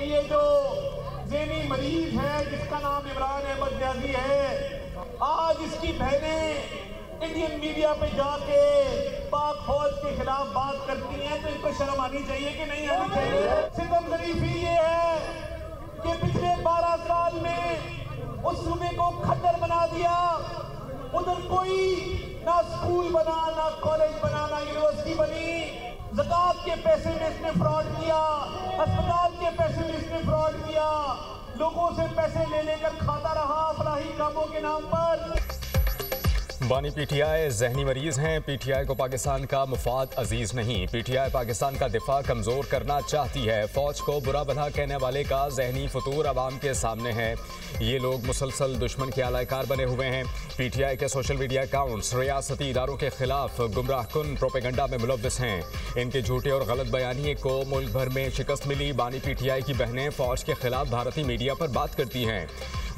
ये जो ज़हनी मरीज है जिसका नाम इमरान अहमद न्याजी है, आज इसकी बहनें इंडियन मीडिया पे जाके पाक फौज के खिलाफ बात करती हैं, तो इनको शर्म आनी चाहिए कि नहीं आनी चाहिए। सितम ज़रीफ़ी ये है कि पिछले 12 साल में उस सूबे को खद्दर बना दिया। उधर कोई ना स्कूल बना, ना कॉलेज बना, ना यूनिवर्सिटी बनी। ज़कात के पैसे में इसने फ्रॉड किया, अस्पताल के पैसे में इसने फ्रॉड किया, लोगों से पैसे ले लेकर खाता रहा फलाही कामों के नाम पर। बानी पीटीआई जहनी मरीज हैं। पीटीआई को पाकिस्तान का मुफाद अजीज नहीं। पीटीआई पाकिस्तान का दिफा कमजोर करना चाहती है। फौज को बुरा भला कहने वाले का जहनी फतूर अवाम के सामने है। ये लोग मुसलसल दुश्मन के आलाकार बने हुए हैं। पीटीआई के सोशल मीडिया अकाउंट्स रियासती इदारों के खिलाफ गुमराह कुन प्रोपेगंडा में मुलव्वस हैं। इनके झूठे और गलत बयानिए को मुल्क भर में शिकस्त मिली। बानी पीटीआई की बहनें फौज के खिलाफ भारतीय मीडिया पर बात करती हैं।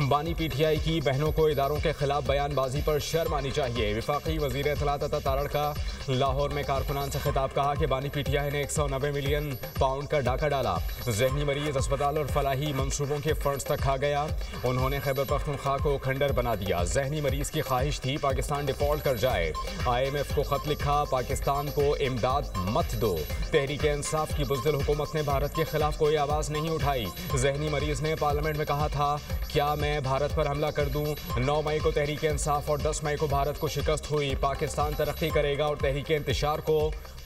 बानी पीटीआई की बहनों को इदारों के खिलाफ बयानबाजी पर शर्म आनी चाहिए। विफाकी वज़ीर इत्तलात अता तारड़ का लाहौर में कारकुनान से खिताब, कहा कि बानी पीटीआई ने 190 मिलियन पाउंड का डाका डाला। जहनी मरीज अस्पताल और फलाही मंसूबों के फंड्स तक खा गया। उन्होंने खैबर पख्तूनख्वा को खंडर बना दिया। जहनी मरीज की ख्वाहिश थी पाकिस्तान डिफॉल्ट कर जाए। IMF को खत लिखा, पाकिस्तान को इमदाद मत दो। तहरीक इंसाफ की बुज़दिल हुकूमत ने भारत के खिलाफ कोई आवाज़ नहीं उठाई। जहनी मरीज ने पार्लियामेंट में कहा था, क्या मैं भारत पर हमला कर दूं? 9 मई को तहरीक इंसाफ और 10 मई को भारत को शिकस्त हुई। पाकिस्तान तरक्की करेगा और तहरीक इंतशार को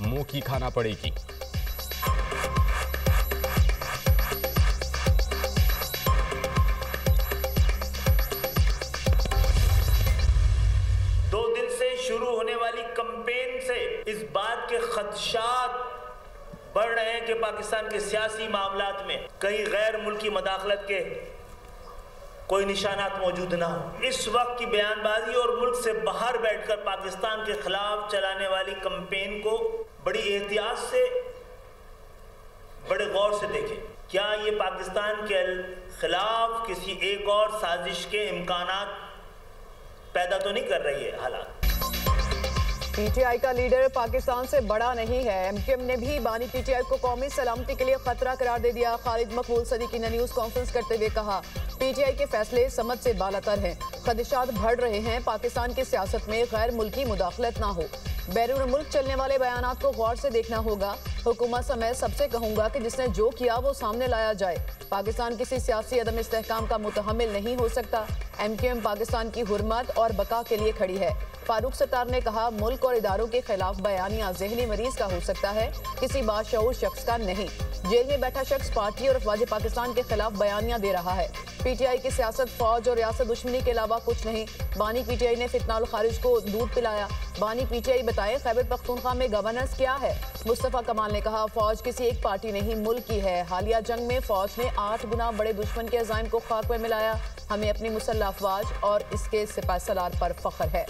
मुंह की खाना पड़ेगी। दो दिन से शुरू होने वाली कैंपेन से इस बात के खदशात बढ़ रहे हैं कि पाकिस्तान के सियासी मामलात में कहीं गैर मुल्की मदाखलत के कोई निशानात मौजूद ना हो। इस वक्त की बयानबाजी और मुल्क से बाहर बैठकर पाकिस्तान के खिलाफ चलाने वाली कैंपेन को बड़ी एहतियात से, बड़े गौर से देखें। क्या ये पाकिस्तान के खिलाफ किसी एक और साजिश के इम्कानात पैदा तो नहीं कर रही है हालात? पीटीआई का लीडर पाकिस्तान से बड़ा नहीं है। MQM ने भी बानी पीटीआई को कौमी सलामती के लिए खतरा करार दे दिया। खालिद मकबूल सदीकी ने न्यूज कॉन्फ्रेंस करते हुए कहा, पीटीआई के फैसले समझ से बालातर हैं। खदशात बढ़ रहे हैं, पाकिस्तान की सियासत में गैर मुल्की मुदाखलत ना हो। बैरून मुल्क चलने वाले बयानात को गौर से देखना होगा। हुकूमत समेत सबसे कहूंगा कि जिसने जो किया वो सामने लाया जाए। पाकिस्तान किसी सियासी अदम इस्तेहकाम का मुतहम्मिल नहीं हो सकता। MQM पाकिस्तान की हुर्मत और बका के लिए खड़ी है। फारूक सत्तार ने कहा, मुल्क और इदारों के खिलाफ बयानिया ज़हनी मरीज का हो सकता है, किसी बाशऊर शख्स का नहीं। जेल में बैठा शख्स पार्टी और अफवाज पाकिस्तान के खिलाफ बयानिया दे रहा है। पीटीआई की सियासत फौज और रियासत दुश्मनी के अलावा कुछ नहीं। बानी पीटीआई ने फितनाउल खारिज को दूध पिलाया। बानी पीटीआई बताएं, खैबर पख्तूनख्वा में गवर्नेंस क्या है? मुस्तफ़ा कमाल ने कहा, फौज किसी एक पार्टी नहीं मुल्क की है। हालिया जंग में फौज ने 8 गुना बड़े दुश्मन के अज़ाइम को खाक में मिलाया। हमें अपनी मुसल्लह अफवाज और इसके सिपह सलार पर फख्र है।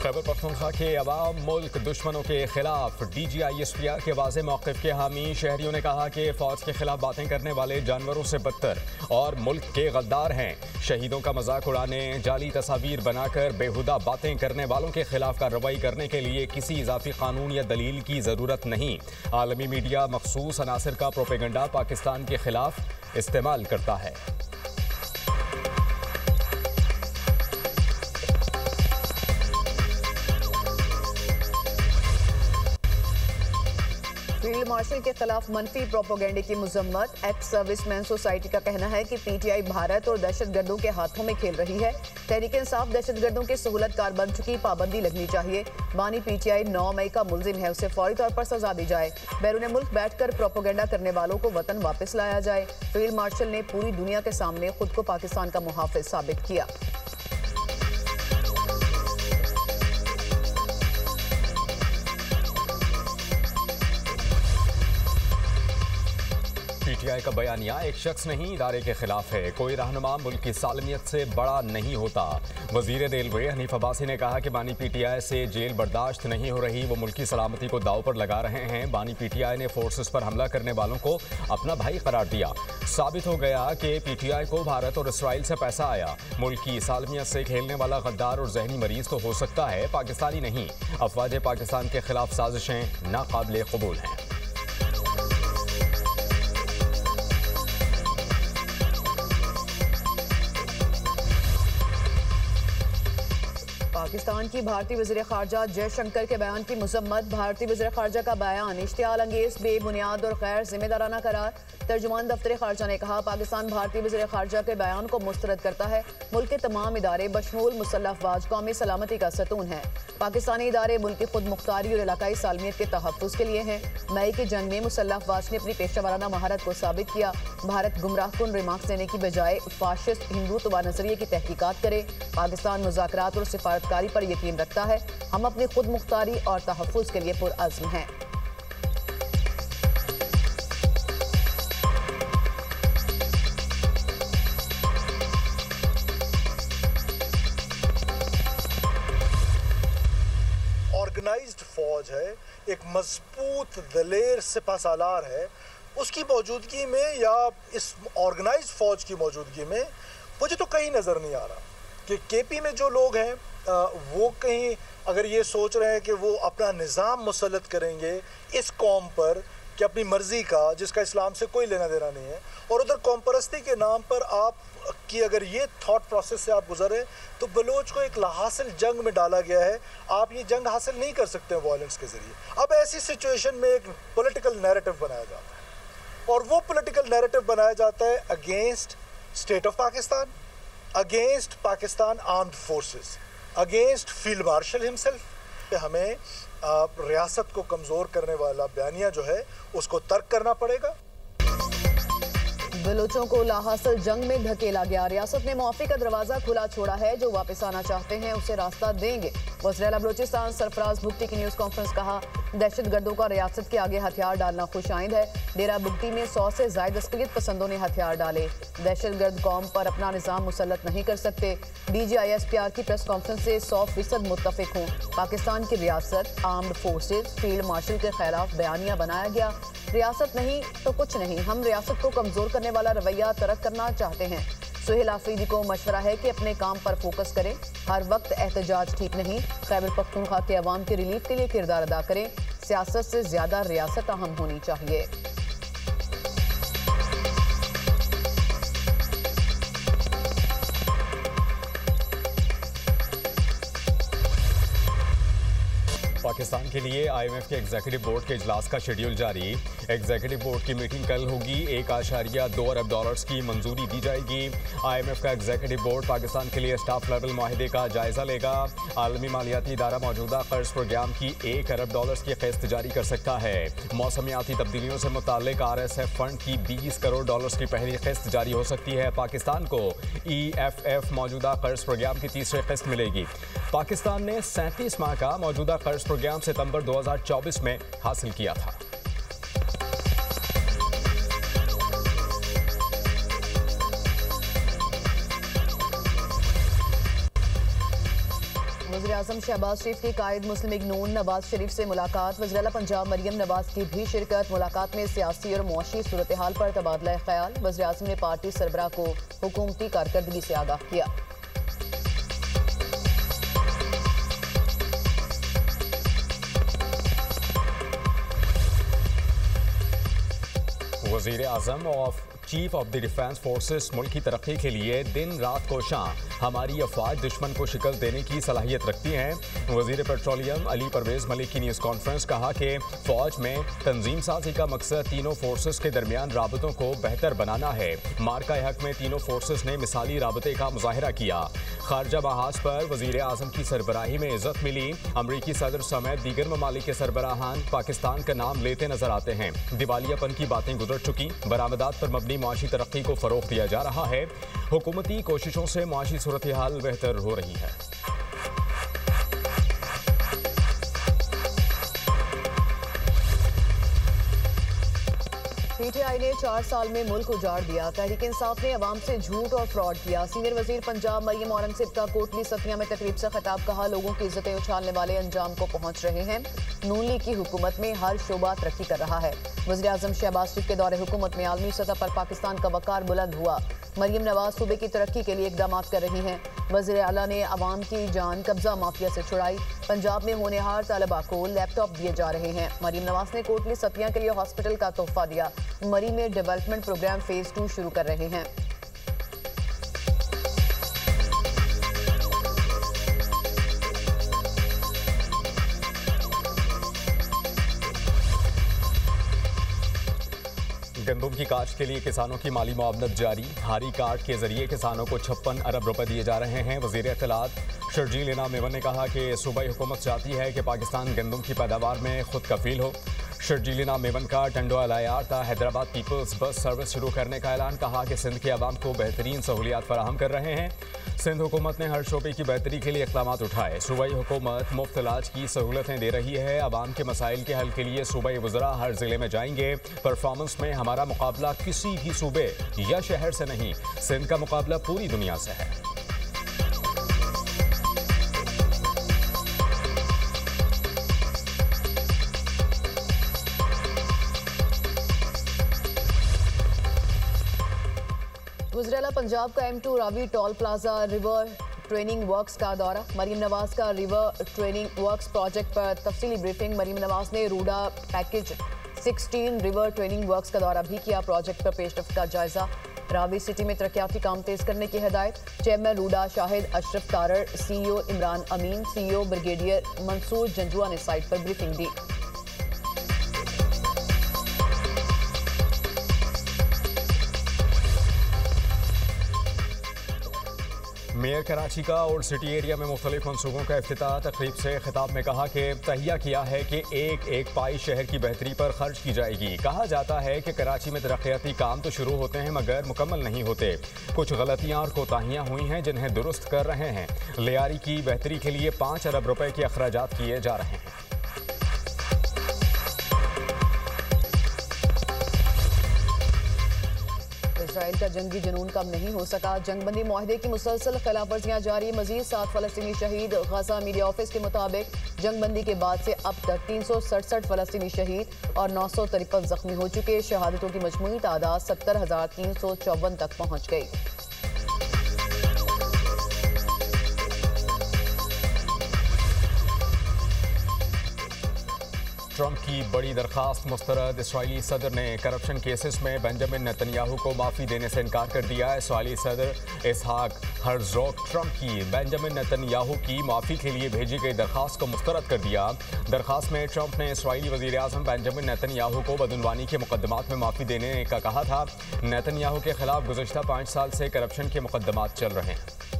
खैबर पख्तूनख्वा के अवाम मुल्क दुश्मनों के खिलाफ DGISPR के वाज़े मौक़िफ़ के हामी। शहरियों ने कहा कि फ़ौज के खिलाफ बातें करने वाले जानवरों से बदतर और मुल्क के गद्दार हैं। शहीदों का मजाक उड़ाने, जाली तस्वीर बनाकर बेहुदा बातें करने वालों के खिलाफ कार्रवाई करने के लिए किसी इजाफी कानून या दलील की ज़रूरत नहीं। आलमी मीडिया मखसूस अनासर का प्रोपेगंडा पाकिस्तान के खिलाफ इस्तेमाल करता है। फील्ड मार्शल के खिलाफ मनफी प्रोपोगंडे की मुजम्मत। एक्स सर्विसमैन सोसाइटी का कहना है कि पीटीआई भारत और दहशतगर्दों के हाथों में खेल रही है। तहरीक इंसाफ दहशतगर्दों के सहूलतकार बन चुकी, पाबंदी लगनी चाहिए। बानी पीटीआई 9 मई का मुलजिम है, उसे फौरी तौर पर सजा दी जाए। बैरून मुल्क बैठकर प्रोपोगंडा करने वालों को वतन वापस लाया जाए। फील्ड मार्शल ने पूरी दुनिया के सामने खुद को पाकिस्तान का मुहाफिज साबित किया। पीटीआई का बयानिया एक शख्स नहीं इदारे के खिलाफ है। कोई रहनुमा मुल्क की सालमियत से बड़ा नहीं होता। वजीर रेलवे हनीफ अब्बासी ने कहा कि बानी पीटीआई से जेल बर्दाश्त नहीं हो रही, वो मुल्क की सलामती को दाव पर लगा रहे हैं। बानी पीटीआई ने फोर्सेस पर हमला करने वालों को अपना भाई करार दिया। साबित हो गया कि पीटीआई को भारत और इसराइल से पैसा आया। मुल्क की सालमियत से खेलने वाला गद्दार और जहनी मरीज तो हो सकता है, पाकिस्तानी नहीं। अफवाज पाकिस्तान के खिलाफ साजिशें नाकाबिले कबूल हैं। पाकिस्तान की भारतीय वज़ीर ख़ारजा जयशंकर के बयान की मज़म्मत। भारतीय वज़ीर ख़ारजा का बयान इश्तियाल अंगेज़, बेबुनियाद और गैर जिम्मेदाराना करार। तर्जुमान दफ्तर ख़ारजा ने कहा, पाकिस्तान भारतीय वज़ीर ख़ारजा के बयान को मुस्तरद करता है। मुल्क के तमाम इदारे बशमूल मुसल्लह अफ़वाज कौमी सलामती का सतून है। पाकिस्तानी इदारे मुल्क की खुद मुख्तारी और इलाकाई सालमियत के तहफ़्फ़ुज़ के लिए हैं। मई की जंग में मुसल्लह अफ़वाज ने अपनी पेशा वाराना महारत को साबित किया। भारत गुमराहकुन रिमार्क्स देने की बजाय फाशिस्ट हिंदुत्व नज़रिए की तहकीकात करे। पाकिस्तान मुज़ाकरात और सिफारतकारी पर यकीन रखता है। हम अपनी खुद मुख्तारी और तहफ़्फ़ुज़ के लिए पुरअज़्म हैं। ऑर्गेनाइज्ड फौज है, एक मजबूत दलेर सिपह सालार है, उसकी मौजूदगी में या इस ऑर्गेनाइज्ड फौज की मौजूदगी में मुझे तो कहीं नज़र नहीं आ रहा कि केपी में जो लोग हैं वो कहीं अगर ये सोच रहे हैं कि वो अपना निज़ाम मुसल्लत करेंगे इस कौम पर कि अपनी मर्ज़ी का, जिसका इस्लाम से कोई लेना देना नहीं है, और उधर कौम परस्ती के नाम पर आप कि अगर ये थॉट प्रोसेस से आप गुजरे तो बलोच को एक लाहासिल जंग में डाला गया है। आप ये जंग हासिल नहीं कर सकते हैं वायलेंस के ज़रिए। अब ऐसी सिचुएशन में एक पॉलिटिकल नैरेटिव बनाया जाता है और वो पॉलिटिकल नैरेटिव बनाया जाता है against state of Pakistan, against Pakistan armed forces, against field marshal himself. हमें रियासत को कमज़ोर करने वाला बयानिया जो है उसको तर्क करना पड़ेगा। बलोचों को लाहासिल जंग में धकेला गया। रियासत ने मुआफ़ी का दरवाज़ा खुला छोड़ा है। जो वापस आना चाहते हैं उसे रास्ता देंगे। वज़ीर बलूचिस्तान सरफराज भुगटी की न्यूज़ कॉन्फ्रेंस। कहा, दहशत गर्दों का रियासत के आगे हथियार डालना खुशाइंद है। डेरा बुगटी में 100 से ज़ायद अस्करियत पसंदों ने हथियार डाले। दहशत गर्द कौम पर अपना निज़ाम मुसल्लत नहीं कर सकते। DGISPR की प्रेस कॉन्फ्रेंस से 100% मुत्तफिक हूँ। पाकिस्तान की रियासत, आर्म्ड फोर्सेज, फील्ड मार्शल के खिलाफ बयानिया बनाया गया। रियासत नहीं तो कुछ नहीं। हम रियासत को कमज़ोर करने वाला रवैया तरक करना चाहते हैं। सुहेल आफरीदी को मशवरा है कि अपने काम पर फोकस करें। हर वक्त एहतजाज ठीक नहीं। खैबर पख्तूनख्वा के अवाम के रिलीफ के लिए किरदार अदा करें। सियासत से ज़्यादा रियासत अहम होनी चाहिए। पाकिस्तान के लिए IMF के एग्जीक्यूटिव बोर्ड के इजलास का शेड्यूल जारी। एग्जीक्यूटिव बोर्ड की मीटिंग कल होगी। $1.2 अरब की मंजूरी दी जाएगी। IMF का एग्जीक्यूटिव बोर्ड पाकिस्तान के लिए स्टाफ लेवल माहिदे का जायजा लेगा। आलमी मालियाती इदारा मौजूदा कर्ज प्रोग्राम की $1 अरब की किस्त जारी कर सकता है। मौसमियाती तब्दीलियों से मुताल्लिक RSF फंड की $20 करोड़ की पहली किस्त जारी हो सकती है। पाकिस्तान को EFF मौजूदा कर्ज प्रोग्राम की तीसरी किस्त मिलेगी। पाकिस्तान ने 37 माह का मौजूदा कर्ज प्रोग्राम सितंबर 2024 में हासिल किया था। वज़ीर-ए-आज़म शहबाज शरीफ की कायद मुस्लिम लीग नून नवाज शरीफ से मुलाकात। वज़ीर-ए-आला पंजाब मरियम नवाज की भी शिरकत। मुलाकात में सियासी और मुआशी सूरत हाल पर तबादला ख्याल। वज़ीर-ए-आज़म ने पार्टी सरबराह को हुकूमती कारकर्दगी से आगाह किया। वज़ीर-ए-आज़म of chief of the defence forces मुल्क की तरक्की के लिए दिन रात कोशां। हमारी अफवाज दुश्मन को शिकस्त देने की सलाहियत रखती हैं। वज़ीर पेट्रोलियम अली परवेज़ मलिक की न्यूज़ कॉन्फ्रेंस। कहा कि फ़ौज में तंजीम साजी का मकसद तीनों फोर्सेस के दरमियान राबतों को बेहतर बनाना है। मार्का हक में तीनों फोर्सेस ने मिसाली राबते का मुजाहिरा किया। खारजा महाज पर वज़ीर-ए-आज़म की सरबराही में इज़्ज़त मिली। अमरीकी सदर समेत दीगर ममालिक के सरबराहान पाकिस्तान का नाम लेते नजर आते हैं। दिवालियापन की बातें गुजर चुकी। बरामदात पर मबनी मुआशी तरक्की को फ़रोग़ दिया जा रहा है। हुकूमती कोशिशों से मुआशी सूरत हाल बेहतर हो रही है। PTI पीटीआई ने 4 साल में मुल्क उजाड़ दिया। तहरीक इंसाफ ने अवाम से झूठ और फ्रॉड किया। सीनियर वजीर पंजाब मरियम औरंगजेब का कोटली सतिया में तकरीब से खिताब, कहा लोगों की इज्जतें उछालने वाले अंजाम को पहुंच रहे हैं। नून लीग की हुकूमत में हर शोबा तरक्की कर रहा है। वज़ीर आज़म शहबाज शरीफ के दौरे हुकूमत में आलमी सतह पर पाकिस्तान का वक़ार बुलंद हुआ। मरियम नवाज सूबे की तरक्की के लिए इक़दाम कर रही हैं। वज़ीर आला ने अवाम की जान कब्जा माफिया से छुड़ाई। पंजाब में होनहार तलबा को लैपटॉप दिए जा रहे हैं। मरियम नवाज ने कोटली सतिया के लिए हॉस्पिटल का तोहफा दिया। मरी में डेवलपमेंट प्रोग्राम फेज 2 शुरू कर रहे हैं। गंदम की काश्त के लिए किसानों की माली मुआवनत जारी। हारी कार्ड के जरिए किसानों को 56 अरब रुपए दिए जा रहे हैं। वज़ीर इत्तलात शर्जील इनाम मेमन ने कहा कि सूबाई हुकूमत चाहती है कि पाकिस्तान गंदम की पैदावार में खुद कफील हो। शर्जील इनाम मेमन का टंडोआ लायारता हैदराबाद पीपल्स बस सर्विस शुरू करने का ऐलान, कहा कि सिंध के अवाम को बेहतरीन सहूलियात फराहम कर रहे हैं। सिंध हुकूमत ने हर शोबे की बेहतरी के लिए इक़दाम उठाए। सूबाई हुकूमत मुफ्त इलाज की सहूलतें दे रही है। अवाम के मसाइल के हल के लिए सूबाई वज़रा हर ज़िले में जाएंगे। परफॉर्मेंस में हमारा मुकाबला किसी भी सूबे या शहर से नहीं, सिंध का मुकाबला पूरी दुनिया से है। वज़ीर आला पंजाब का M2 Ravi toll plaza river training works का दौरा। मरियम नवाज का रिवर ट्रेनिंग वर्क्स प्रोजेक्ट पर तफसीली ब्रीफिंग। मरियम नवाज ने RUDA package 16 river training works का दौरा भी किया। प्रोजेक्ट पर पेशरफ्त का जायजा। रावी सिटी में तरक्याती काम तेज करने की हिदायत। चेयरमैन रूडा शाहिद अशरफ तारड़, CEO इमरान अमीन, CEO ब्रिगेडियर मंसूर जंजुआ ने साइट पर ब्रीफिंग दी। मेयर कराची का ओल्ड सिटी एरिया में मुख्तलिफ मनसूबों का इफ्तिताह। तकरीब से खिताब में कहा कि तहिया किया है कि एक एक पाई शहर की बेहतरी पर खर्च की जाएगी। कहा जाता है कि कराची में तरक्याती काम तो शुरू होते हैं मगर मुकम्मल नहीं होते। कुछ गलतियां और कोताहियां हुई हैं जिन्हें दुरुस्त कर रहे हैं। लियारी की बेहतरी के लिए 5 अरब रुपए के अखराजात किए जा रहे हैं। इसराइल का जंगी जुनून कम नहीं हो सका। जंगबंदी मुआहदे की मुसलसल खिलाफवर्जियां जारी। मजीद 7 फलस्तीनी शहीद। गजा मीडिया ऑफिस के मुताबिक जंगबंदी के बाद से अब तक 367 फलस्तीनी शहीद और 953 जख्मी हो चुके। शहादतों की मजमूई तादाद 70,354 तक पहुंच गई। ट्रंप की बड़ी दरखास्त मुस्तरद। इसराइली सदर ने करप्शन केसेस में बेंजामिन नेतन्याहू को माफ़ी देने से इनकार कर दिया है। इसराइली सदर इसहाक हर्ज़ोग ट्रंप की बेंजामिन नेतन्याहू की माफ़ी के लिए भेजी गई दरखास्त को मुस्तरद कर दिया। दरखास्त में ट्रंप ने इसराइली वज़ीर आज़म बेंजामिन नेतन्याहू को बदउनवानी के मुकदमात में माफ़ी देने का कहा था। नेतन्याहू के खिलाफ गुज़श्ता 5 साल से करप्शन के मुकदमात चल रहे हैं।